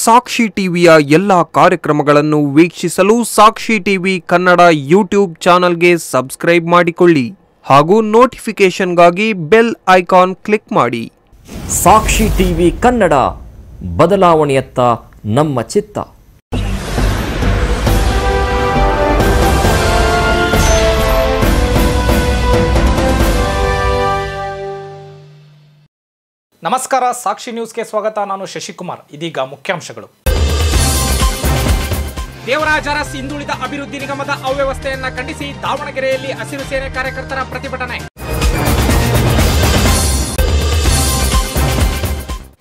ಸಾಕ್ಷಿ ಟಿವಿಯ ಎಲ್ಲ ಕಾರ್ಯಕ್ರಮಗಳನ್ನು ವೀಕ್ಷಿಸಲು ಸಾಕ್ಷಿ ಟಿವಿ ಕನ್ನಡ ಯೂಟ್ಯೂಬ್ ಚಾನೆಲ್ಗೆ ಸಬ್ಸ್ಕ್ರೈಬ್ ಮಾಡಿಕೊಳ್ಳಿ ಹಾಗೂ ನೋಟಿಫಿಕೇಶನ್ಗಾಗಿ ಬೆಲ್ ಐಕಾನ್ ಕ್ಲಿಕ್ ಮಾಡಿ. ಸಾಕ್ಷಿ ಟಿವಿ ಕನ್ನಡ, ಬದಲಾವಣೆಯತ್ತ ನಮ್ಮ ಚಿತ್ತ. ನಮಸ್ಕಾರ, ಸಾಕ್ಷಿ ನ್ಯೂಸ್ಗೆ ಸ್ವಾಗತ. ನಾನು ಶಶಿಕುಮಾರ್. ಇದೀಗ ಮುಖ್ಯಾಂಶಗಳು. ದೇವರಾಜ ಅರಸ್ ಹಿಂದುಳಿದ ಅಭಿವೃದ್ಧಿ ನಿಗಮದ ಅವ್ಯವಸ್ಥೆಯನ್ನ ಖಂಡಿಸಿ ದಾವಣಗೆರೆಯಲ್ಲಿ ಹಸಿರು ಸೇನೆ ಕಾರ್ಯಕರ್ತರ ಪ್ರತಿಭಟನೆ.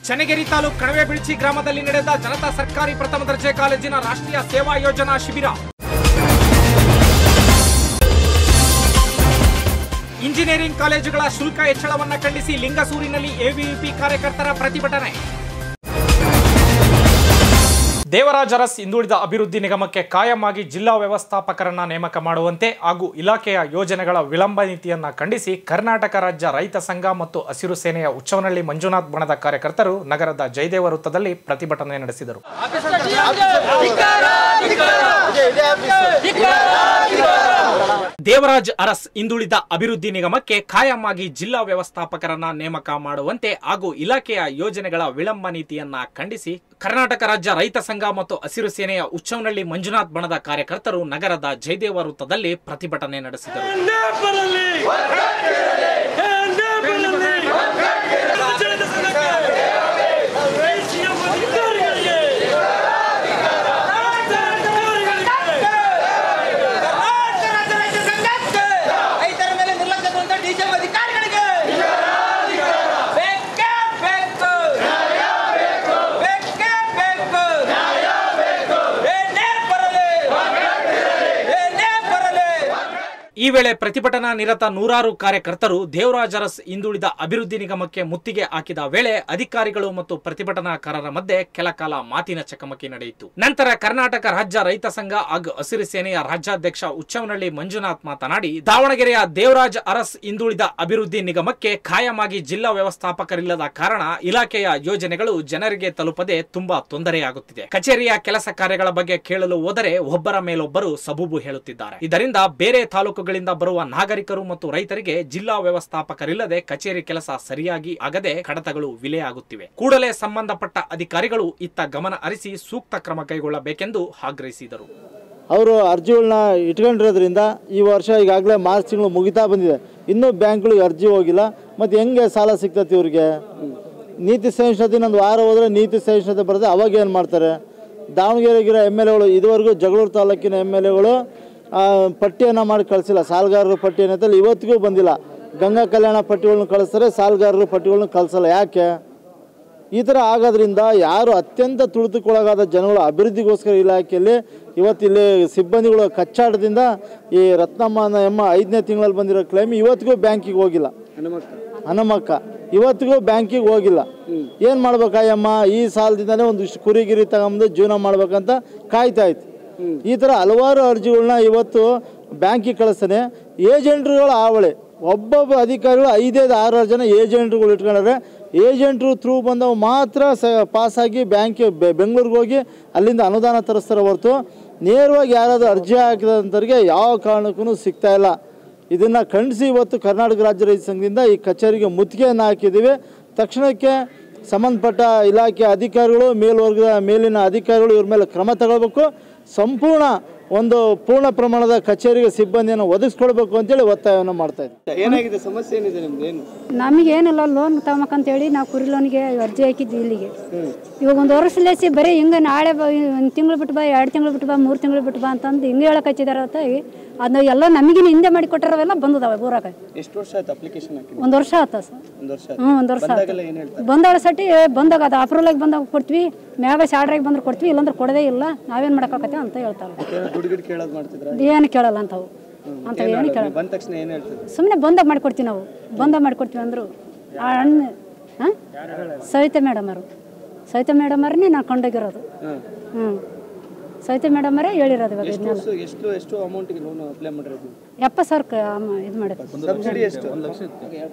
ಚನ್ನಗಿರಿ ತಾಲೂಕು ಕಣವೆಬಿಳ್ಚಿ ಗ್ರಾಮದಲ್ಲಿ ನಡೆದ ಜನತಾ ಸರ್ಕಾರಿ ಪ್ರಥಮ ದರ್ಜೆ ಕಾಲೇಜಿನ ರಾಷ್ಟ್ರೀಯ ಸೇವಾ ಯೋಜನಾ ಶಿಬಿರ. ಇಂಜಿನಿಯರಿಂಗ್ ಕಾಲೇಜುಗಳ ಶುಲ್ಕ ಹೆಚ್ಚಳವನ್ನು ಖಂಡಿಸಿ ಲಿಂಗಸೂರಿನಲ್ಲಿ ಎಬಿವಿಪಿ ಕಾರ್ಯಕರ್ತರ ಪ್ರತಿಭಟನೆ. ದೇವರಾಜ ಅರಸ್ ಹಿಂದುಳಿದ ಅಭಿವೃದ್ಧಿ ನಿಗಮಕ್ಕೆ ಕಾಯಂ ಆಗಿ ಜಿಲ್ಲಾ ವ್ಯವಸ್ಥಾಪಕರನ್ನ ನೇಮಕ ಮಾಡುವಂತೆ ಹಾಗೂ ಇಲಾಖೆಯ ಯೋಜನೆಗಳ ವಿಳಂಬ ನೀತಿಯನ್ನ ಖಂಡಿಸಿ ಕರ್ನಾಟಕ ರಾಜ್ಯ ರೈತ ಸಂಘ ಮತ್ತು ಹಸಿರು ಸೇನೆಯ ಹುಚ್ಚವ್ವನಹಳ್ಳಿ ಮಂಜುನಾಥ್ ಬಣದ ಕಾರ್ಯಕರ್ತರು ನಗರದ ಜಯದೇವ ವೃತ್ತದಲ್ಲಿ ಪ್ರತಿಭಟನೆ ನಡೆಸಿದರು. ದೇವರಾಜ್ ಅರಸ್ ಹಿಂದುಳಿದ ಅಭಿವೃದ್ಧಿ ನಿಗಮಕ್ಕೆ ಕಾಯಂ ಆಗಿ ಜಿಲ್ಲಾ ವ್ಯವಸ್ಥಾಪಕರನ್ನ ನೇಮಕ ಮಾಡುವಂತೆ ಹಾಗೂ ಇಲಾಖೆಯ ಯೋಜನೆಗಳ ವಿಳಂಬ ನೀತಿಯನ್ನ ಖಂಡಿಸಿ ಕರ್ನಾಟಕ ರಾಜ್ಯ ರೈತ ಸಂಘ ಮತ್ತು ಹಸಿರು ಸೇನೆಯ ಹುಚ್ಚವ್ವನಹಳ್ಳಿ ಮಂಜುನಾಥ್ ಬಣದ ಕಾರ್ಯಕರ್ತರು ನಗರದ ಜಯದೇವ ವೃತ್ತದಲ್ಲಿ ಪ್ರತಿಭಟನೆ ನಡೆಸಿದರು. ಈ ವೇಳೆ ಪ್ರತಿಭಟನಾ ನಿರತ ನೂರಾರು ಕಾರ್ಯಕರ್ತರು ದೇವರಾಜ ಅರಸ್ ಹಿಂದುಳಿದ ಅಭಿವೃದ್ಧಿ ನಿಗಮಕ್ಕೆ ಮುತ್ತಿಗೆ ಹಾಕಿದ ವೇಳೆ ಅಧಿಕಾರಿಗಳು ಮತ್ತು ಪ್ರತಿಭಟನಾಕಾರರ ಮಧ್ಯೆ ಕೆಲಕಾಲ ಮಾತಿನ ಚಕಮಕಿ ನಡೆಯಿತು. ನಂತರ ಕರ್ನಾಟಕ ರಾಜ್ಯ ರೈತ ಸಂಘ ಹಾಗೂ ಹಸಿರು ಸೇನೆಯ ರಾಜ್ಯಾಧ್ಯಕ್ಷ ಹುಚ್ಚವ್ವನಹಳ್ಳಿ ಮಂಜುನಾಥ್ ಮಾತನಾಡಿ, ದಾವಣಗೆರೆಯ ದೇವರಾಜ ಅರಸ್ ಹಿಂದುಳಿದ ಅಭಿವೃದ್ಧಿ ನಿಗಮಕ್ಕೆ ಕಾಯಂ ಆಗಿ ಜಿಲ್ಲಾ ವ್ಯವಸ್ಥಾಪಕರಿಲ್ಲದ ಕಾರಣ ಇಲಾಖೆಯ ಯೋಜನೆಗಳು ಜನರಿಗೆ ತಲುಪದೆ ತುಂಬಾ ತೊಂದರೆಯಾಗುತ್ತಿದೆ. ಕಚೇರಿಯ ಕೆಲಸ ಕಾರ್ಯಗಳ ಬಗ್ಗೆ ಕೇಳಲು ಹೋದರೆ ಒಬ್ಬರ ಮೇಲೊಬ್ಬರು ಸಬೂಬು ಹೇಳುತ್ತಿದ್ದಾರೆ. ಇದರಿಂದ ಬೇರೆ ತಾಲೂಕು ಬರುವ ನಾಗರಿಕರು ಮತ್ತು ರೈತರಿಗೆ ಜಿಲ್ಲಾ ವ್ಯವಸ್ಥಾಪಕರಿಲ್ಲದೆ ಕಚೇರಿ ಕೆಲಸ ಸರಿಯಾಗಿ ಆಗದೆ ಕಡತಗಳು ವಿಲೆ ಆಗುತ್ತಿವೆ. ಕೂಡಲೇ ಸಂಬಂಧಪಟ್ಟ ಅಧಿಕಾರಿಗಳು ಇತ್ತ ಗಮನ ಹರಿಸಿ ಸೂಕ್ತ ಕ್ರಮ ಕೈಗೊಳ್ಳಬೇಕೆಂದು ಆಗ್ರಹಿಸಿದರು. ಅವರು ಅರ್ಜಿಗಳನ್ನ ಇಟ್ಕೊಂಡಿರೋದ್ರಿಂದ ಈ ವರ್ಷ ಈಗಾಗಲೇ ಮಾರ್ಚ್ ತಿಂಗಳು ಮುಗಿತಾ ಬಂದಿದೆ, ಇನ್ನೂ ಬ್ಯಾಂಕ್ಗಳಿಗೆ ಅರ್ಜಿ ಹೋಗಿಲ್ಲ. ಮತ್ತು ಹೆಂಗೆ ಸಾಲ ಸಿಗ್ತತಿ ಇವ್ರಿಗೆ? ನೀತಿ ಸಹಿಷ್ಣುತೆ ಇನ್ನೊಂದು ವಾರ ಹೋದರೆ ನೀತಿ ಸಹಿಷ್ಣುತೆ ಬರುತ್ತೆ, ಅವಾಗ ಏನು ಮಾಡ್ತಾರೆ? ದಾವಣಗೆರೆಗಿರೋ MLAಗಳು ಇದುವರೆಗೂ ಜಗಳೂರು ತಾಲೂಕಿನ MLAಗಳು ಪಟ್ಟಿಯನ್ನು ಮಾಡಿ ಕಳಿಸಿಲ್ಲ. ಸಾಲಗಾರರ ಪಟ್ಟಿ ಏನಂತಲ್ಲಿ ಇವತ್ತಿಗೂ ಬಂದಿಲ್ಲ. ಗಂಗಾ ಕಲ್ಯಾಣ ಪಟ್ಟಿಗಳನ್ನ ಕಳಿಸ್ತಾರೆ, ಸಾಲಗಾರರ ಪಟ್ಟಿಗಳನ್ನ ಕಳಿಸಲ್ಲ. ಯಾಕೆ ಈ ಥರ ಆಗೋದ್ರಿಂದ ಯಾರು ಅತ್ಯಂತ ತುಳಿತಕ್ಕೊಳಗಾದ ಜನಗಳು ಅಭಿವೃದ್ಧಿಗೋಸ್ಕರ ಇಲಾಖೆಯಲ್ಲಿ ಇವತ್ತಿಲ್ಲಿ ಸಿಬ್ಬಂದಿಗಳು ಕಚ್ಚಾಟದಿಂದ ಈ ರತ್ನಮ್ಮನ 5ನೇ ತಿಂಗಳಲ್ಲಿ ಬಂದಿರೋ ಕ್ಲೈಮ್ ಇವತ್ತಿಗೂ ಬ್ಯಾಂಕಿಗೆ ಹೋಗಿಲ್ಲ. ಹನುಮಕ್ಕ ಇವತ್ತಿಗೂ ಬ್ಯಾಂಕಿಗೆ ಹೋಗಿಲ್ಲ. ಏನು ಮಾಡ್ಬೇಕಾಯಮ್ಮ? ಈ ಸಾಲದಿಂದನೇ ಒಂದಿಷ್ಟು ಕುರಿಗಿರಿ ತಗೊಂಬಂದು ಜೀವನ ಮಾಡ್ಬೇಕಂತ ಕಾಯ್ತಾ ಇತ್ತು. ಈ ಥರ ಹಲವಾರು ಅರ್ಜಿಗಳನ್ನ ಇವತ್ತು ಬ್ಯಾಂಕಿಗೆ ಕಳಿಸ್ತಾನೆ. ಏಜೆಂಟ್ರುಗಳ ಆವಳೆ, ಒಬ್ಬೊಬ್ಬ ಅಧಿಕಾರಿಗಳು 5-6 ಜನ ಏಜೆಂಟ್ರುಗಳು ಇಟ್ಕೊಂಡ್ರೆ ಏಜೆಂಟ್ರು ಥ್ರೂ ಬಂದವು ಮಾತ್ರ ಪಾಸಾಗಿ ಬೆಂಗಳೂರಿಗೆ ಹೋಗಿ ಅಲ್ಲಿಂದ ಅನುದಾನ ತರಿಸ್ತಾರೆ ಹೊರತು ನೇರವಾಗಿ ಯಾರಾದರೂ ಅರ್ಜಿ ಹಾಕಿದಂಥವ್ರಿಗೆ ಯಾವ ಕಾರಣಕ್ಕೂ ಸಿಗ್ತಾ ಇಲ್ಲ. ಇದನ್ನು ಖಂಡಿಸಿ ಇವತ್ತು ಕರ್ನಾಟಕ ರಾಜ್ಯ ರೈತ ಸಂಘದಿಂದ ಈ ಕಚೇರಿಗೆ ಮುತ್ತಿಗೆಯನ್ನು ಹಾಕಿದ್ದೀವಿ. ತಕ್ಷಣಕ್ಕೆ ಸಂಬಂಧಪಟ್ಟ ಇಲಾಖೆ ಅಧಿಕಾರಿಗಳು, ಮೇಲಿನ ಅಧಿಕಾರಿಗಳು ಇವ್ರ ಮೇಲೆ ಕ್ರಮ ತಗೋಬೇಕು. ಸಂಪೂರ್ಣ ಒಂದು ಪೂರ್ಣ ಪ್ರಮಾಣದ ಕಚೇರಿಗೆ ಸಿಬ್ಬಂದಿಯನ್ನು ಒದಗಿಸ್ಕೊಡ್ಬೇಕು ಅಂತೇಳಿ ಒತ್ತಾಯವನ್ನು ಮಾಡ್ತಾ ಇದ್ದೀವಿ. ಏನಾಗಿದೆ ಸಮಸ್ಯೆ ಏನಿದೆ ನಿಮ್ದು? ಏನು ನಮಗೇನಿಲ್ಲ, ಲೋನ್ ತಗೋಬೇಕಂತೇಳಿ ನಾವು ಕುರಿ ಲೋನಿಗೆ ಅರ್ಜಿ ಹಾಕಿದ್ವಿ ಇಲ್ಲಿಗೆ. ಇವಾಗ ಒಂದು ವರ್ಷಲೇಸಿ ಬರೀ ಹಿಂಗೆ ನಾಳೆ ಒಂದು ತಿಂಗಳು ಬಿಟ್ಟು ಬಾ, 2 ತಿಂಗಳು ಬಿಟ್ಟು ಬಾ, 3 ತಿಂಗಳು ಬಿಟ್ಟು ಬಾ ಅಂತಂದು ಹಿಂಗೆ ಹೇಳಕ್ಕೆ ಹಚ್ಚಿದಾರ ಅಂತ. ಅದನ್ನ ಎಲ್ಲ ನಮಗಿನ ಹಿಂದೆ ಮಾಡಿ ಕೊಟ್ಟಿರೋವೆಲ್ಲ ಬಂದದಾವೆ ಊರಾಗ. ಎಷ್ಟು ವರ್ಷ ಆಯ್ತು ಅಪ್ಲಿಕೇಶನ್ ಹಾಕಿ? 1 ವರ್ಷ ಆಯ್ತು ಸರ್. 1 ವರ್ಷ? 1 ವರ್ಷ ಬಂದವಳ ಸಟಿ ಬಂದಾಗ ಅದು ಅಪ್ರೂವಲ್ ಬಂದಾಗ ಕೊಡ್ತೀವಿ, ಮ್ಯಾಗ ಶಾರ್ಟ್ರಾಗಿ ಬಂದ್ರೆ ಕೊಡ್ತೀವಿ, ಇಲ್ಲಾಂದ್ರೆ ಕೊಡೋದೇ ಇಲ್ಲ, ನಾವೇನು ಮಾಡೋಕ್ಕಾಗತ್ತೆ ಅಂತ ಹೇಳ್ತಾರೆ. ಏನು ಕೇಳಲ್ಲ ಅಂತವು ಅಂತ ಏನು ಕೇಳಲ್ಲ. ಬಂದ ತಕ್ಷಣ ಏನು ಹೇಳ್ತಾರೆ? ಸುಮ್ಮನೆ ಬಂದಾಗ ಮಾಡಿಕೊಡ್ತೀವಿ, ನಾವು ಬಂದಾಗ ಮಾಡಿಕೊಡ್ತೀವಿ ಅಂದರು. ಸವಿತಾ ಮೇಡಮ್ ಅವ್ರನ್ನೇ ನಾನು ಕೊಂಡೋಗಿರೋದು. ಸವಿತಾ ಮೇಡಮ್ ಅವರೇ ಹೇಳಿರೋದು. ಇವಾಗ ಎಷ್ಟು ಅಮೌಂಟ್ಗೆ ಲೋನ್ ಅಪ್ಲೈ ಮಾಡಿರೋದು? 70,000 ಇದು ಮಾಡಿರೋದು. ಸಬ್ಸಿಡಿ ಎಷ್ಟು? 1 ಲಕ್ಷ.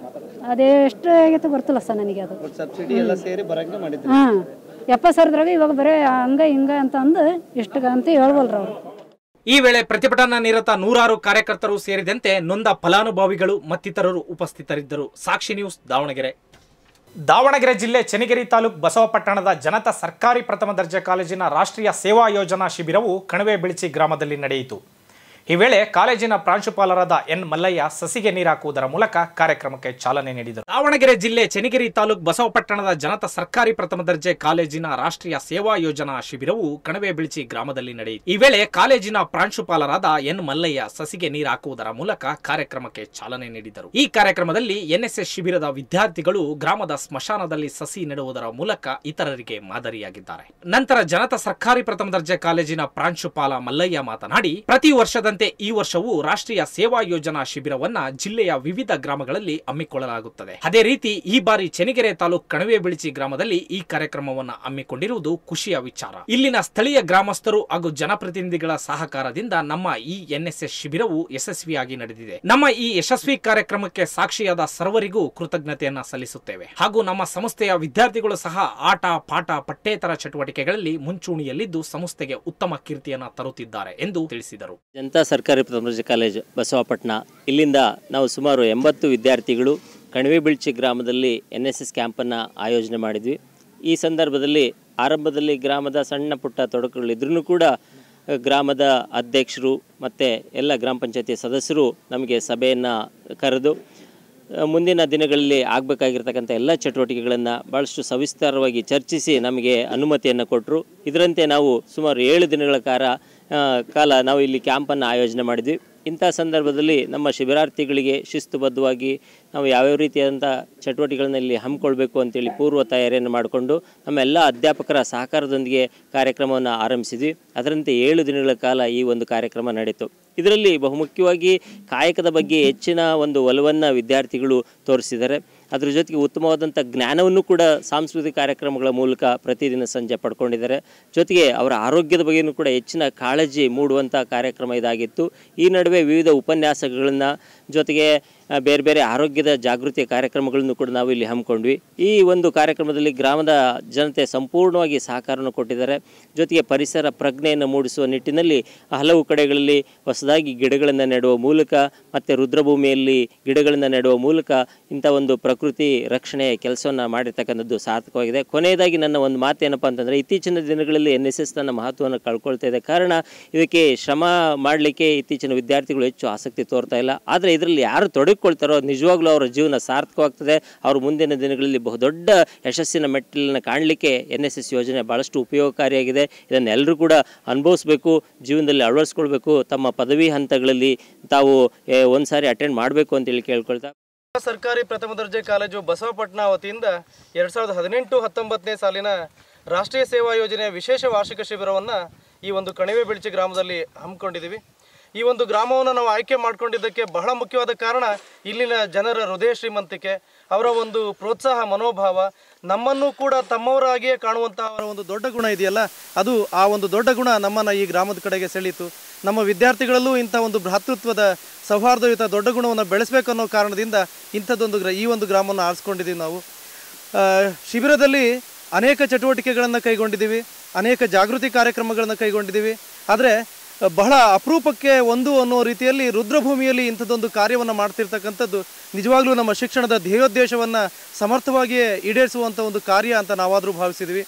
ಅದೇ ಎಷ್ಟು ಆಗೈತೆ ಗೊತ್ತಿಲ್ಲ ಸರ್ ನನಗೆ. ಅದು ಸಬ್ಸಿಡಿ ಎಲ್ಲ ಸೇರಿ ಬರಂಗೆ ಮಾಡಿದ್ರು. 70,000ದ್ರಾಗ ಇವಾಗ ಬರೀ ಹಂಗೆ ಹಿಂಗೆ ಅಂತ ಅಂದು ಇಷ್ಟು ಅಂತ ಹೇಳ್ವಲ್ರಿ ಅವರು. ಈ ವೇಳೆ ಪ್ರತಿಭಟನಾ ನಿರತ ನೂರಾರು ಕಾರ್ಯಕರ್ತರು ಸೇರಿದಂತೆ ನೊಂದ ಫಲಾನುಭವಿಗಳು ಮತ್ತಿತರರು ಉಪಸ್ಥಿತರಿದ್ದರು. ಸಾಕ್ಷಿ ನ್ಯೂಸ್, ದಾವಣಗೆರೆ. ದಾವಣಗೆರೆ ಜಿಲ್ಲೆ ಚೆನ್ನಗಿರಿ ತಾಲೂಕು ಬಸವಪಟ್ಟಣದ ಜನತಾ ಸರ್ಕಾರಿ ಪ್ರಥಮ ದರ್ಜೆ ಕಾಲೇಜಿನ ರಾಷ್ಟ್ರೀಯ ಸೇವಾ ಯೋಜನಾ ಶಿಬಿರವು ಕಣವೆ ಬಿಳಿಚಿ ಗ್ರಾಮದಲ್ಲಿ ನಡೆಯಿತು. ಈ ವೇಳೆ ಕಾಲೇಜಿನ ಪ್ರಾಂಶುಪಾಲರಾದ ಎನ್ ಮಲ್ಲಯ್ಯ ಸಸಿಗೆ ನೀರು ಹಾಕುವುದರ ಮೂಲಕ ಕಾರ್ಯಕ್ರಮಕ್ಕೆ ಚಾಲನೆ ನೀಡಿದರು. ದಾವಣಗೆರೆ ಜಿಲ್ಲೆ ಚೆನ್ನಗಿರಿ ತಾಲೂಕು ಬಸವಪಟ್ಟಣದ ಜನತಾ ಸರ್ಕಾರಿ ಪ್ರಥಮ ದರ್ಜೆ ಕಾಲೇಜಿನ ರಾಷ್ಟ್ರೀಯ ಸೇವಾ ಯೋಜನಾ ಶಿಬಿರವು ಕಣವೆ ಬಿಳಿಚಿ ಗ್ರಾಮದಲ್ಲಿ ನಡೆಯಿತು. ಈ ವೇಳೆ ಕಾಲೇಜಿನ ಪ್ರಾಂಶುಪಾಲರಾದ ಎನ್ ಮಲ್ಲಯ್ಯ ಸಸಿಗೆ ನೀರು ಹಾಕುವುದರ ಮೂಲಕ ಕಾರ್ಯಕ್ರಮಕ್ಕೆ ಚಾಲನೆ ನೀಡಿದರು. ಈ ಕಾರ್ಯಕ್ರಮದಲ್ಲಿ ಎನ್ಎಸ್ಎಸ್ ಶಿಬಿರದ ವಿದ್ಯಾರ್ಥಿಗಳು ಗ್ರಾಮದ ಸ್ಮಶಾನದಲ್ಲಿ ಸಸಿ ನೆಡುವುದರ ಮೂಲಕ ಇತರರಿಗೆ ಮಾದರಿಯಾಗಿದ್ದಾರೆ. ನಂತರ ಜನತಾ ಸರ್ಕಾರಿ ಪ್ರಥಮ ದರ್ಜೆ ಕಾಲೇಜಿನ ಪ್ರಾಂಶುಪಾಲ ಮಲ್ಲಯ್ಯ ಮಾತನಾಡಿ, ಪ್ರತಿ ವರ್ಷದ ಈ ವರ್ಷವೂ ರಾಷ್ಟ್ರೀಯ ಸೇವಾ ಯೋಜನಾ ಶಿಬಿರವನ್ನ ಜಿಲ್ಲೆಯ ವಿವಿಧ ಗ್ರಾಮಗಳಲ್ಲಿ ಹಮ್ಮಿಕೊಳ್ಳಲಾಗುತ್ತದೆ. ಅದೇ ರೀತಿ ಈ ಬಾರಿ ಚೆನ್ನಗಿರಿ ತಾಲೂಕು ಕಣವೆ ಬಿಳಿಚಿ ಗ್ರಾಮದಲ್ಲಿ ಈ ಕಾರ್ಯಕ್ರಮವನ್ನು ಹಮ್ಮಿಕೊಂಡಿರುವುದು ಖುಷಿಯ ವಿಚಾರ. ಇಲ್ಲಿನ ಸ್ಥಳೀಯ ಗ್ರಾಮಸ್ಥರು ಹಾಗೂ ಜನಪ್ರತಿನಿಧಿಗಳ ಸಹಕಾರದಿಂದ ನಮ್ಮ ಈ ಎನ್ಎಸ್ಎಸ್ ಶಿಬಿರವು ಯಶಸ್ವಿಯಾಗಿ ನಡೆದಿದೆ. ನಮ್ಮ ಈ ಯಶಸ್ವಿ ಕಾರ್ಯಕ್ರಮಕ್ಕೆ ಸಾಕ್ಷಿಯಾದ ಸರ್ವರಿಗೂ ಕೃತಜ್ಞತೆಯನ್ನ ಸಲ್ಲಿಸುತ್ತೇವೆ. ಹಾಗೂ ನಮ್ಮ ಸಂಸ್ಥೆಯ ವಿದ್ಯಾರ್ಥಿಗಳು ಸಹ ಆಟ ಪಾಠ ಪಠ್ಯೇತರ ಚಟುವಟಿಕೆಗಳಲ್ಲಿ ಮುಂಚೂಣಿಯಲ್ಲಿದ್ದು ಸಂಸ್ಥೆಗೆ ಉತ್ತಮ ಕೀರ್ತಿಯನ್ನ ತರುತ್ತಿದ್ದಾರೆ ಎಂದು ತಿಳಿಸಿದರು. ಜನತಾ ಸರ್ಕಾರಿ ಪ್ರಥಮ ದರ್ಜೆ ಕಾಲೇಜು ಬಸವಪಟ್ಟಣ, ಇಲ್ಲಿಂದ ನಾವು ಸುಮಾರು 80 ವಿದ್ಯಾರ್ಥಿಗಳು ಕಣವೆ ಬಿಳ್ಚಿ ಗ್ರಾಮದಲ್ಲಿ NSS ಕ್ಯಾಂಪನ್ನು ಆಯೋಜನೆ ಮಾಡಿದ್ವಿ. ಈ ಸಂದರ್ಭದಲ್ಲಿ ಆರಂಭದಲ್ಲಿ ಗ್ರಾಮದ ಸಣ್ಣ ಪುಟ್ಟ ತೊಡಕುಗಳಿದ್ರೂ ಕೂಡ ಗ್ರಾಮದ ಅಧ್ಯಕ್ಷರು ಮತ್ತು ಎಲ್ಲ ಗ್ರಾಮ ಪಂಚಾಯತಿ ಸದಸ್ಯರು ನಮಗೆ ಸಭೆಯನ್ನು ಕರೆದು ಮುಂದಿನ ದಿನಗಳಲ್ಲಿ ಆಗಬೇಕಾಗಿರ್ತಕ್ಕಂಥ ಎಲ್ಲ ಚಟುವಟಿಕೆಗಳನ್ನು ಭಾಳಷ್ಟು ಸವಿಸ್ತಾರವಾಗಿ ಚರ್ಚಿಸಿ ನಮಗೆ ಅನುಮತಿಯನ್ನು ಕೊಟ್ಟರು. ಇದರಂತೆ ನಾವು ಸುಮಾರು 7 ದಿನಗಳ ಕಾಲ ನಾವು ಇಲ್ಲಿ ಕ್ಯಾಂಪನ್ನು ಆಯೋಜನೆ ಮಾಡಿದ್ವಿ. ಇಂಥ ಸಂದರ್ಭದಲ್ಲಿ ನಮ್ಮ ಶಿಬಿರಾರ್ಥಿಗಳಿಗೆ ಶಿಸ್ತುಬದ್ಧವಾಗಿ ನಾವು ಯಾವ್ಯಾವ ರೀತಿಯಾದಂಥ ಚಟುವಟಿಕೆಗಳನ್ನ ಇಲ್ಲಿ ಹಮ್ಮಿಕೊಳ್ಬೇಕು ಅಂತೇಳಿ ಪೂರ್ವ ತಯಾರಿಯನ್ನು ಮಾಡಿಕೊಂಡು ನಮ್ಮ ಎಲ್ಲ ಅಧ್ಯಾಪಕರ ಸಹಕಾರದೊಂದಿಗೆ ಕಾರ್ಯಕ್ರಮವನ್ನು ಆರಂಭಿಸಿದ್ವಿ. ಅದರಂತೆ 7 ದಿನಗಳ ಕಾಲ ಈ ಒಂದು ಕಾರ್ಯಕ್ರಮ ನಡೆಯಿತು. ಇದರಲ್ಲಿ ಬಹುಮುಖ್ಯವಾಗಿ ಕಾಯಕದ ಬಗ್ಗೆ ಹೆಚ್ಚಿನ ಒಂದು ಒಲವನ್ನು ವಿದ್ಯಾರ್ಥಿಗಳು ತೋರಿಸಿದ್ದಾರೆ. ಅದರ ಜೊತೆಗೆ ಉತ್ತಮವಾದಂಥ ಜ್ಞಾನವನ್ನು ಕೂಡ ಸಾಂಸ್ಕೃತಿಕ ಕಾರ್ಯಕ್ರಮಗಳ ಮೂಲಕ ಪ್ರತಿದಿನ ಸಂಜೆ ಪಡ್ಕೊಂಡಿದ್ದಾರೆ. ಜೊತೆಗೆ ಅವರ ಆರೋಗ್ಯದ ಬಗ್ಗೆಯೂ ಕೂಡ ಹೆಚ್ಚಿನ ಕಾಳಜಿ ಮೂಡುವಂಥ ಕಾರ್ಯಕ್ರಮ ಇದಾಗಿತ್ತು. ಈ ನಡುವೆ ವಿವಿಧ ಉಪನ್ಯಾಸಗಳನ್ನು ಜೊತೆಗೆ ಬೇರೆ ಬೇರೆ ಆರೋಗ್ಯದ ಜಾಗೃತಿಯ ಕಾರ್ಯಕ್ರಮಗಳನ್ನು ಕೂಡ ನಾವು ಇಲ್ಲಿ ಹಮ್ಮಿಕೊಂಡ್ವಿ. ಈ ಒಂದು ಕಾರ್ಯಕ್ರಮದಲ್ಲಿ ಗ್ರಾಮದ ಜನತೆ ಸಂಪೂರ್ಣವಾಗಿ ಸಹಕಾರವನ್ನು ಕೊಟ್ಟಿದ್ದಾರೆ. ಜೊತೆಗೆ ಪರಿಸರ ಪ್ರಜ್ಞೆಯನ್ನು ಮೂಡಿಸುವ ನಿಟ್ಟಿನಲ್ಲಿ ಹಲವು ಕಡೆಗಳಲ್ಲಿ ಹೊಸದಾಗಿ ಗಿಡಗಳನ್ನು ನೆಡುವ ಮೂಲಕ ಮತ್ತು ರುದ್ರಭೂಮಿಯಲ್ಲಿ ಗಿಡಗಳನ್ನು ನೆಡುವ ಮೂಲಕ ಇಂಥ ಒಂದು ಪ್ರಕೃತಿ ರಕ್ಷಣೆಯ ಕೆಲಸವನ್ನು ಮಾಡಿರ್ತಕ್ಕಂಥದ್ದು ಸಾರ್ಥಕವಾಗಿದೆ. ಕೊನೆಯದಾಗಿ ನನ್ನ ಒಂದು ಮಾತೇನಪ್ಪ ಅಂತಂದರೆ, ಇತ್ತೀಚಿನ ದಿನಗಳಲ್ಲಿ NSS ತನ್ನ ಮಹತ್ವವನ್ನು ಕಳ್ಕೊಳ್ತಾ ಇದೆ. ಕಾರಣ ಇದಕ್ಕೆ ಶ್ರಮ ಮಾಡಲಿಕ್ಕೆ ಇತ್ತೀಚಿನ ವಿದ್ಯಾರ್ಥಿಗಳು ಹೆಚ್ಚು ಆಸಕ್ತಿ ತೋರ್ತಾ ಇಲ್ಲ. ಆದರೆ ಇದರಲ್ಲಿ ಯಾರು ತೊಡಗಿಕೊಳ್ತಾರೋ ನಿಜವಾಗ್ಲೂ ಅವರ ಜೀವನ ಸಾರ್ಥಕವಾಗ್ತದೆ. ಅವರು ಮುಂದಿನ ದಿನಗಳಲ್ಲಿ ಬಹುದೊಡ್ಡ ಯಶಸ್ಸಿನ ಮೆಟ್ಟಿಲನ್ನು ಕಾಣಲಿಕ್ಕೆ NSS ಯೋಜನೆ ಭಾಳಷ್ಟು ಉಪಯೋಗಕಾರಿಯಾಗಿದೆ. ಇದನ್ನು ಎಲ್ಲರೂ ಕೂಡ ಅನುಭವಿಸಬೇಕು, ಜೀವನದಲ್ಲಿ ಅಳವಡಿಸ್ಕೊಳ್ಬೇಕು. ತಮ್ಮ ಪದವಿ ಹಂತಗಳಲ್ಲಿ ತಾವು ಒಂದು ಸಾರಿ ಅಟೆಂಡ್ ಮಾಡಬೇಕು ಅಂತೇಳಿ ಕೇಳ್ಕೊಳ್ತಾ, ಸರ್ಕಾರಿ ಪ್ರಥಮ ದರ್ಜೆ ಕಾಲೇಜು ಬಸವಪಟ್ಟಣ ವತಿಯಿಂದ 2018-19ನೇ ಸಾಲಿನ ರಾಷ್ಟ್ರೀಯ ಸೇವಾ ಯೋಜನೆಯ ವಿಶೇಷ ವಾರ್ಷಿಕ ಶಿಬಿರವನ್ನು ಈ ಒಂದು ಕಣವೆ ಬಿಳ್ಚಿ ಗ್ರಾಮದಲ್ಲಿ ಹಮ್ಮಿಕೊಂಡಿದ್ದೀವಿ. ಈ ಒಂದು ಗ್ರಾಮವನ್ನು ನಾವು ಆಯ್ಕೆ ಮಾಡಿಕೊಂಡಿದ್ದಕ್ಕೆ ಬಹಳ ಮುಖ್ಯವಾದ ಕಾರಣ ಇಲ್ಲಿನ ಜನರ ಹೃದಯ ಶ್ರೀಮಂತಿಕೆ, ಅವರ ಒಂದು ಪ್ರೋತ್ಸಾಹ ಮನೋಭಾವ, ನಮ್ಮನ್ನು ಕೂಡ ತಮ್ಮವರಾಗಿಯೇ ಕಾಣುವಂಥ ಅವರ ಒಂದು ದೊಡ್ಡ ಗುಣ ಇದೆಯಲ್ಲ, ಅದು ಆ ಒಂದು ದೊಡ್ಡ ಗುಣ ನಮ್ಮನ್ನು ಈ ಗ್ರಾಮದ ಕಡೆಗೆ ಸೆಳೀತು. ನಮ್ಮ ವಿದ್ಯಾರ್ಥಿಗಳಲ್ಲೂ ಇಂಥ ಒಂದು ಭ್ರಾತೃತ್ವದ ಸೌಹಾರ್ದಯುತ ದೊಡ್ಡ ಗುಣವನ್ನು ಬೆಳೆಸಬೇಕು ಅನ್ನೋ ಕಾರಣದಿಂದ ಈ ಒಂದು ಗ್ರಾಮವನ್ನು ಆರಿಸ್ಕೊಂಡಿದ್ದೀವಿ. ನಾವು ಶಿಬಿರದಲ್ಲಿ ಅನೇಕ ಚಟುವಟಿಕೆಗಳನ್ನು ಕೈಗೊಂಡಿದ್ದೀವಿ, ಅನೇಕ ಜಾಗೃತಿ ಕಾರ್ಯಕ್ರಮಗಳನ್ನು ಕೈಗೊಂಡಿದ್ದೀವಿ. ಆದರೆ ಬಹಳ ಅಪರೂಪಕ್ಕೆ ಒಂದು ಅನ್ನೋ ರೀತಿಯಲ್ಲಿ ರುದ್ರಭೂಮಿಯಲ್ಲಿ ಇಂಥದ್ದೊಂದು ಕಾರ್ಯವನ್ನು ಮಾಡ್ತಿರ್ತಕ್ಕಂಥದ್ದು ನಿಜವಾಗ್ಲೂ ನಮ್ಮ ಶಿಕ್ಷಣದ ಧ್ಯೇಯೋದ್ದೇಶವನ್ನು ಸಮರ್ಥವಾಗಿಯೇ ಈಡೇರಿಸುವಂಥ ಒಂದು ಕಾರ್ಯ ಅಂತ ನಾವಾದರೂ ಭಾವಿಸಿದ್ವಿ.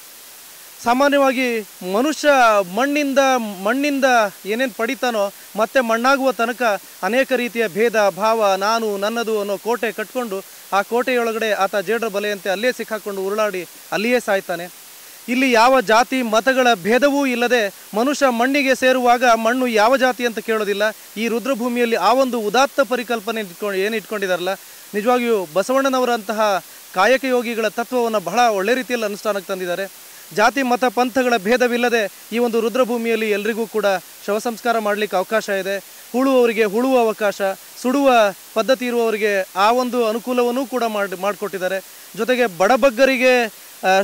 ಸಾಮಾನ್ಯವಾಗಿ ಮನುಷ್ಯ ಮಣ್ಣಿಂದ ಏನೇನು ಪಡಿತಾನೋ ಮತ್ತೆ ಮಣ್ಣಾಗುವ ತನಕ ಅನೇಕ ರೀತಿಯ ಭೇದ ಭಾವ, ನಾನು ನನ್ನದು ಅನ್ನೋ ಕೋಟೆ ಕಟ್ಕೊಂಡು ಆ ಕೋಟೆಯೊಳಗಡೆ ಆತ ಜೇಡ್ರ ಬಲೆಯಂತೆ ಅಲ್ಲೇ ಸಿಕ್ಕಾಕೊಂಡು ಉರುಳಾಡಿ ಅಲ್ಲಿಯೇ ಸಾಯ್ತಾನೆ. ಇಲ್ಲಿ ಯಾವ ಜಾತಿ ಮತಗಳ ಭೇದವೂ ಇಲ್ಲದೆ ಮನುಷ್ಯ ಮಣ್ಣಿಗೆ ಸೇರುವಾಗ ಮಣ್ಣು ಯಾವ ಜಾತಿ ಅಂತ ಕೇಳೋದಿಲ್ಲ. ಈ ರುದ್ರಭೂಮಿಯಲ್ಲಿ ಆ ಒಂದು ಉದಾತ್ತ ಪರಿಕಲ್ಪನೆ ಇಟ್ಕೊಂಡಿದಾರಲ್ಲ, ನಿಜವಾಗಿಯೂ ಬಸವಣ್ಣನವರಂತಹ ಕಾಯಕ ಯೋಗಿಗಳ ತತ್ವವನ್ನು ಬಹಳ ಒಳ್ಳೆ ರೀತಿಯಲ್ಲಿ ಅನುಷ್ಠಾನಕ್ಕೆ ತಂದಿದ್ದಾರೆ. ಜಾತಿ ಮತ ಪಂಥಗಳ ಭೇದವಿಲ್ಲದೆ ಈ ಒಂದು ರುದ್ರಭೂಮಿಯಲ್ಲಿ ಎಲ್ರಿಗೂ ಕೂಡ ಶವ ಸಂಸ್ಕಾರ ಮಾಡಲಿಕ್ಕೆ ಅವಕಾಶ ಇದೆ. ಹೂಳುವವರಿಗೆ ಹೂಳುವ ಅವಕಾಶ, ಸುಡುವ ಪದ್ಧತಿ ಇರುವವರಿಗೆ ಆ ಒಂದು ಅನುಕೂಲವನ್ನು ಕೂಡ ಮಾಡಿಕೊಟ್ಟಿದ್ದಾರೆ. ಜೊತೆಗೆ ಬಡಬಗ್ಗರಿಗೆ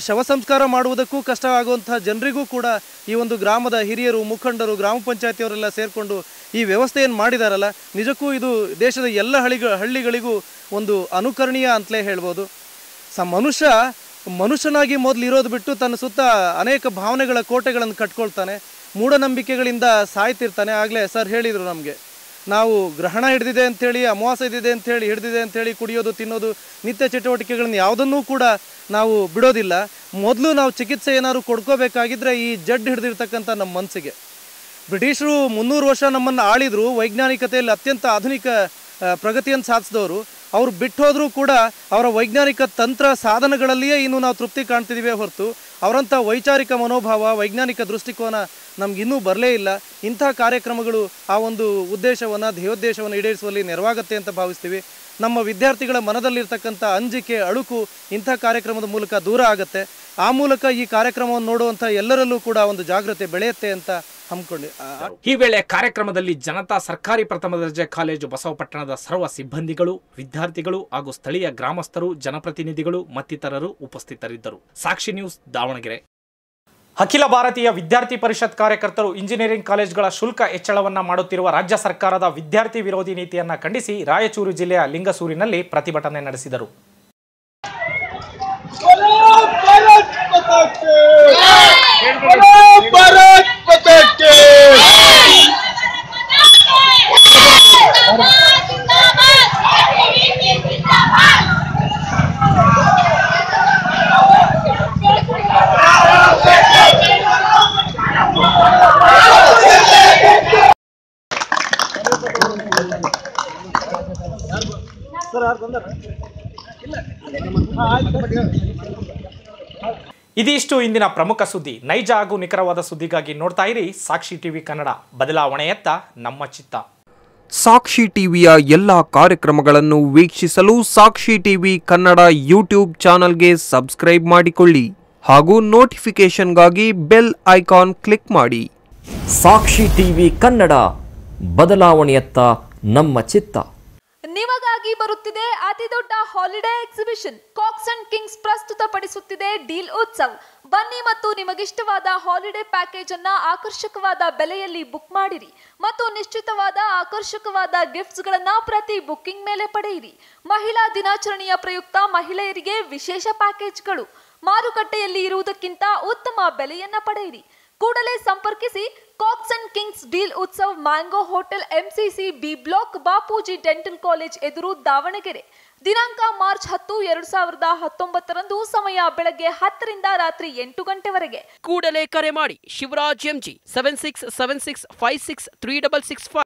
ಶವ ಸಂಸ್ಕಾರ ಮಾಡುವುದಕ್ಕೂ ಕಷ್ಟ ಆಗುವಂತಹ ಜನರಿಗೂ ಕೂಡ ಈ ಒಂದು ಗ್ರಾಮದ ಹಿರಿಯರು, ಮುಖಂಡರು, ಗ್ರಾಮ ಪಂಚಾಯತಿಯವರೆಲ್ಲ ಸೇರಿಕೊಂಡು ಈ ವ್ಯವಸ್ಥೆಯನ್ನು ಮಾಡಿದಾರಲ್ಲ, ನಿಜಕ್ಕೂ ಇದು ದೇಶದ ಎಲ್ಲ ಹಳ್ಳಿಗಳಿಗೂ ಒಂದು ಅನುಕರಣೀಯ ಅಂತಲೇ ಹೇಳ್ಬೋದು. ಮನುಷ್ಯ ಮನುಷ್ಯನಾಗಿ ಮೊದಲು ಇರೋದು ಬಿಟ್ಟು ತನ್ನ ಸುತ್ತ ಅನೇಕ ಭಾವನೆಗಳ ಕೋಟೆಗಳನ್ನು ಕಟ್ಕೊಳ್ತಾನೆ, ಮೂಢನಂಬಿಕೆಗಳಿಂದ ಸಾಯ್ತಿರ್ತಾನೆ. ಆಗಲೇ ಸರ್ ಹೇಳಿದರು ನಮಗೆ, ನಾವು ಗ್ರಹಣ ಹಿಡಿದಿದೆ ಅಂಥೇಳಿ, ಅಮಾವಾಸ್ಯೆ ಇದ್ದಿದೆ ಅಂಥೇಳಿ, ಹಿಡಿದಿದೆ ಅಂಥೇಳಿ ಕುಡಿಯೋದು ತಿನ್ನೋದು ನಿತ್ಯ ಚಟುವಟಿಕೆಗಳನ್ನ ಯಾವುದನ್ನೂ ಕೂಡ ನಾವು ಬಿಡೋದಿಲ್ಲ. ಮೊದಲು ನಾವು ಚಿಕಿತ್ಸೆ ಏನಾದ್ರು ಕೊಡ್ಕೋಬೇಕಾಗಿದ್ದರೆ ಈ ಜಡ್ ಹಿಡಿದಿರ್ತಕ್ಕಂಥ ನಮ್ಮ ಮನಸ್ಸಿಗೆ. ಬ್ರಿಟಿಷರು 300 ವರ್ಷ ನಮ್ಮನ್ನು ಆಳಿದ್ರು, ವೈಜ್ಞಾನಿಕತೆಯಲ್ಲಿ ಅತ್ಯಂತ ಆಧುನಿಕ ಪ್ರಗತಿಯನ್ನು ಸಾಧಿಸಿದವರು. ಅವರು ಬಿಟ್ಟು ಹೋದರೂ ಕೂಡ ಅವರ ವೈಜ್ಞಾನಿಕ ತಂತ್ರ ಸಾಧನಗಳಲ್ಲಿಯೇ ಇನ್ನೂ ನಾವು ತೃಪ್ತಿ ಕಾಣ್ತಿದ್ದೀವಿ ಹೊರತು ಅವರಂಥ ವೈಚಾರಿಕ ಮನೋಭಾವ, ವೈಜ್ಞಾನಿಕ ದೃಷ್ಟಿಕೋನ ನಮಗಿನ್ನೂ ಬರಲೇ ಇಲ್ಲ. ಇಂಥ ಕಾರ್ಯಕ್ರಮಗಳು ಆ ಒಂದು ಉದ್ದೇಶವನ್ನು, ಧ್ಯೇಯೋದ್ದೇಶವನ್ನು ಈಡೇರಿಸುವಲ್ಲಿ ನೆರವಾಗುತ್ತೆ ಅಂತ ಭಾವಿಸ್ತೀವಿ. ನಮ್ಮ ವಿದ್ಯಾರ್ಥಿಗಳ ಮನದಲ್ಲಿರ್ತಕ್ಕಂಥ ಅಂಜಿಕೆ, ಅಳುಕು ಇಂಥ ಕಾರ್ಯಕ್ರಮದ ಮೂಲಕ ದೂರ ಆಗುತ್ತೆ. ಆ ಮೂಲಕ ಈ ಕಾರ್ಯಕ್ರಮವನ್ನು ನೋಡುವಂಥ ಎಲ್ಲರಲ್ಲೂ ಕೂಡ ಒಂದು ಜಾಗೃತಿ ಬೆಳೆಯುತ್ತೆ ಅಂತ ಹಮ್ಮಿಕೊಂಡೆ. ಈ ವೇಳೆ ಕಾರ್ಯಕ್ರಮದಲ್ಲಿ ಜನತಾ ಸರ್ಕಾರಿ ಪ್ರಥಮ ದರ್ಜೆ ಕಾಲೇಜು ಬಸವಪಟ್ಟಣದ ಸರ್ವ ಸಿಬ್ಬಂದಿಗಳು, ವಿದ್ಯಾರ್ಥಿಗಳು ಹಾಗೂ ಸ್ಥಳೀಯ ಗ್ರಾಮಸ್ಥರು, ಜನಪ್ರತಿನಿಧಿಗಳು ಮತ್ತಿತರರು ಉಪಸ್ಥಿತರಿದ್ದರು. ಸಾಕ್ಷಿ ನ್ಯೂಸ್, ದಾವಣಗೆರೆ. ಅಖಿಲ ಭಾರತೀಯ ವಿದ್ಯಾರ್ಥಿ ಪರಿಷತ್ ಕಾರ್ಯಕರ್ತರು ಇಂಜಿನಿಯರಿಂಗ್ ಕಾಲೇಜುಗಳ ಶುಲ್ಕ ಹೆಚ್ಚಳವನ್ನ ಮಾಡುತ್ತಿರುವ ರಾಜ್ಯ ಸರ್ಕಾರದ ವಿದ್ಯಾರ್ಥಿ ವಿರೋಧಿ ನೀತಿಯನ್ನ ಖಂಡಿಸಿ ರಾಯಚೂರು ಜಿಲ್ಲೆಯ ಲಿಂಗಸೂರಿನಲ್ಲಿ ಪ್ರತಿಭಟನೆ ನಡೆಸಿದರು. ಇದಿಷ್ಟು ಇಂದಿನ ಪ್ರಮುಖ ಸುದ್ದಿ. ನೈಜ ಹಾಗೂ ನಿಖರವಾದ ಸುದ್ದಿಗಾಗಿ ನೋಡ್ತಾ ಇರಿ ಸಾಕ್ಷಿ ಟಿವಿ ಕನ್ನಡ. ಬದಲಾವಣೆಯತ್ತ ನಮ್ಮ ಚಿತ್ತ. ಸಾಕ್ಷಿ ಟಿವಿಯ ಎಲ್ಲ ಕಾರ್ಯಕ್ರಮಗಳನ್ನು ವೀಕ್ಷಿಸಲು ಸಾಕ್ಷಿ ಟಿವಿ ಕನ್ನಡ ಯೂಟ್ಯೂಬ್ ಚಾನಲ್ಗೆ ಸಬ್ಸ್ಕ್ರೈಬ್ ಮಾಡಿಕೊಳ್ಳಿ ಹಾಗೂ ನೋಟಿಫಿಕೇಷನ್ಗಾಗಿ ಬೆಲ್ ಐಕಾನ್ ಕ್ಲಿಕ್ ಮಾಡಿ. ಸಾಕ್ಷಿ ಟಿವಿ ಕನ್ನಡ, ಬದಲಾವಣೆಯತ್ತ ನಮ್ಮ ಚಿತ್ತ. ನಿಮಗಾಗಿ ಬರುತ್ತಿದೆ ಅತಿ ದೊಡ್ಡ holiday exhibition. Cox and Kings ಪ್ರಸ್ತುತಪಡಿಸುತ್ತಿದೆ ಡೀಲ್ ಉತ್ಸವ್. ಬನ್ನಿ ಮತ್ತು ನಿಮಗಿಷ್ಟವಾದ ಹಾಲಿಡೇ ಪ್ಯಾಕೇಜ್ ಅನ್ನ ಆಕರ್ಷಕವಾದ ಬೆಲೆಯಲ್ಲಿ ಬುಕ್ ಮಾಡಿರಿ ಮತ್ತು ನಿಶ್ಚಿತವಾದ ಆಕರ್ಷಕವಾದ ಗಿಫ್ಟ್ಸ್ ಗಳನ್ನ ಪ್ರತಿ ಬುಕ್ಕಿಂಗ್ ಮೇಲೆ ಪಡೆಯಿರಿ. ಮಹಿಳಾ ದಿನಾಚರಣೆಯ ಪ್ರಯುಕ್ತ ಮಹಿಳೆಯರಿಗೆ ವಿಶೇಷ ಪ್ಯಾಕೇಜ್ಗಳು. ಮಾರುಕಟ್ಟೆಯಲ್ಲಿ ಇರುವುದಕ್ಕಿಂತ ಉತ್ತಮ ಬೆಲೆಯನ್ನ ಪಡೆಯಿರಿ. ಕೂಡಲೇ ಸಂಪರ್ಕಿಸಿ. Cox and Kings deal Utsav, mango hotel, MCC B block, Bapuji dental college ಎದುರು, ದಾವಣಗೆರೆ. ದಿನಾಂಕ ಮಾರ್ಚ್ 10, 2019 ಸಮಯ ಬೆಳಗ್ಗೆ 10 ರಿಂದ ರಾತ್ರಿ 8 ಗಂಟೆವರೆಗೆ. ಕೂಡಲೇ ಕರೆ ಮಾಡಿ ಶಿವರಾಜ್ MG 7676563665.